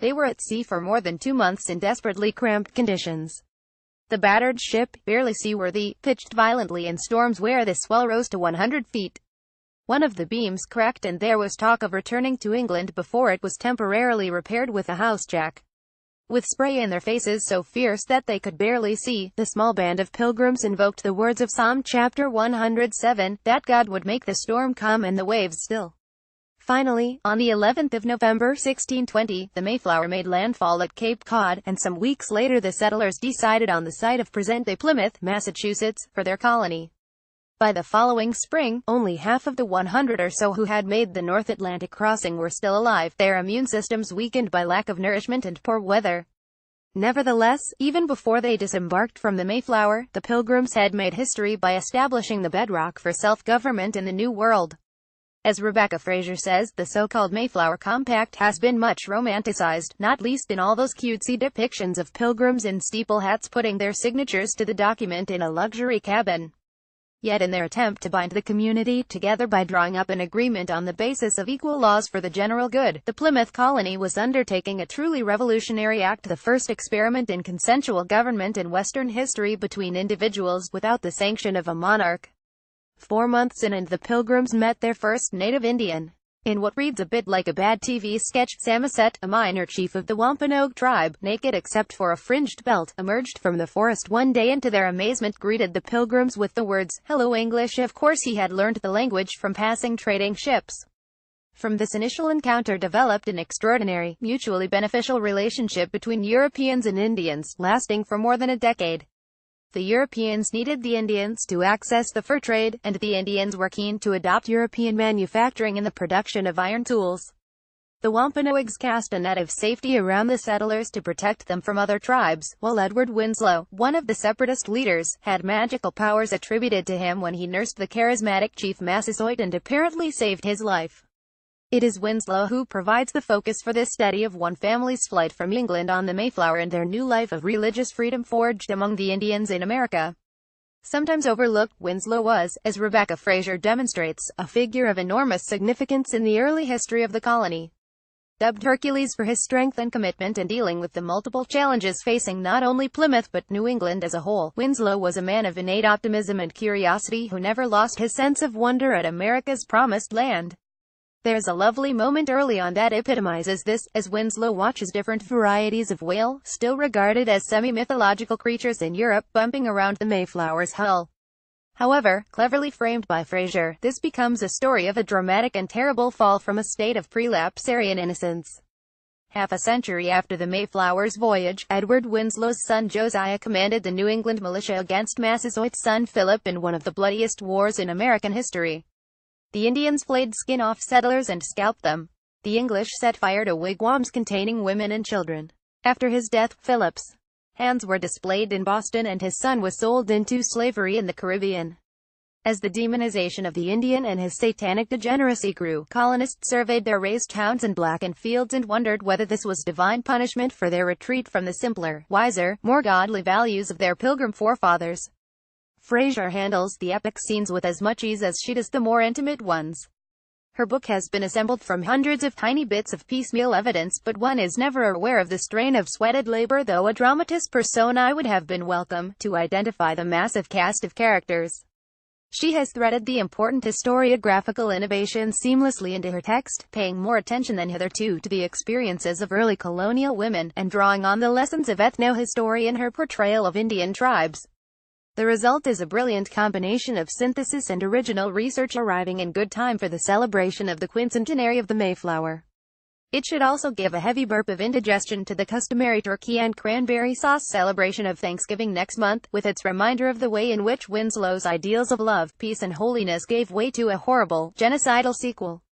They were at sea for more than 2 months in desperately cramped conditions. The battered ship, barely seaworthy, pitched violently in storms where the swell rose to 100 feet. One of the beams cracked and there was talk of returning to England before it was temporarily repaired with a housejack. With spray in their faces so fierce that they could barely see, the small band of pilgrims invoked the words of Psalm chapter 107, that God would make the storm calm and the waves still. Finally, on the 11th of November 1620, the Mayflower made landfall at Cape Cod, and some weeks later the settlers decided on the site of present-day Plymouth, Massachusetts, for their colony. By the following spring, only half of the 100 or so who had made the North Atlantic crossing were still alive, their immune systems weakened by lack of nourishment and poor weather. Nevertheless, even before they disembarked from the Mayflower, the Pilgrims had made history by establishing the bedrock for self-government in the New World. As Rebecca Fraser says, the so-called Mayflower Compact has been much romanticized, not least in all those cutesy depictions of pilgrims in steeple hats putting their signatures to the document in a luxury cabin. Yet in their attempt to bind the community together by drawing up an agreement on the basis of equal laws for the general good, the Plymouth colony was undertaking a truly revolutionary act, the first experiment in consensual government in Western history between individuals, without the sanction of a monarch. 4 months in and the Pilgrims met their first native Indian. In what reads a bit like a bad TV sketch, Samoset, a minor chief of the Wampanoag tribe, naked except for a fringed belt, emerged from the forest one day and to their amazement greeted the Pilgrims with the words, "Hello English." Of course he had learned the language from passing trading ships. From this initial encounter developed an extraordinary, mutually beneficial relationship between Europeans and Indians, lasting for more than a decade. The Europeans needed the Indians to access the fur trade, and the Indians were keen to adopt European manufacturing in the production of iron tools. The Wampanoags cast a net of safety around the settlers to protect them from other tribes, while Edward Winslow, one of the separatist leaders, had magical powers attributed to him when he nursed the charismatic chief Massasoit and apparently saved his life. It is Winslow who provides the focus for this study of one family's flight from England on the Mayflower and their new life of religious freedom forged among the Indians in America. Sometimes overlooked, Winslow was, as Rebecca Fraser demonstrates, a figure of enormous significance in the early history of the colony. Dubbed Hercules for his strength and commitment in dealing with the multiple challenges facing not only Plymouth but New England as a whole, Winslow was a man of innate optimism and curiosity who never lost his sense of wonder at America's promised land. There's a lovely moment early on that epitomizes this, as Winslow watches different varieties of whale, still regarded as semi-mythological creatures in Europe, bumping around the Mayflower's hull. However, cleverly framed by Fraser, this becomes a story of a dramatic and terrible fall from a state of prelapsarian innocence. Half a century after the Mayflower's voyage, Edward Winslow's son Josiah commanded the New England militia against Massasoit's son Philip in one of the bloodiest wars in American history. The Indians flayed skin off settlers and scalped them. The English set fire to wigwams containing women and children. After his death, Philip's hands were displayed in Boston and his son was sold into slavery in the Caribbean. As the demonization of the Indian and his satanic degeneracy grew, colonists surveyed their razed towns and blackened fields and wondered whether this was divine punishment for their retreat from the simpler, wiser, more godly values of their Pilgrim forefathers. Fraser handles the epic scenes with as much ease as she does the more intimate ones. Her book has been assembled from hundreds of tiny bits of piecemeal evidence, but one is never aware of the strain of sweated labor, though a dramatis personae would have been welcome, to identify the massive cast of characters. She has threaded the important historiographical innovations seamlessly into her text, paying more attention than hitherto to the experiences of early colonial women, and drawing on the lessons of ethnohistory in her portrayal of Indian tribes. The result is a brilliant combination of synthesis and original research, arriving in good time for the celebration of the quincentenary of the Mayflower. It should also give a heavy burp of indigestion to the customary turkey and cranberry sauce celebration of Thanksgiving next month, with its reminder of the way in which Winslow's ideals of love, peace and holiness gave way to a horrible, genocidal sequel.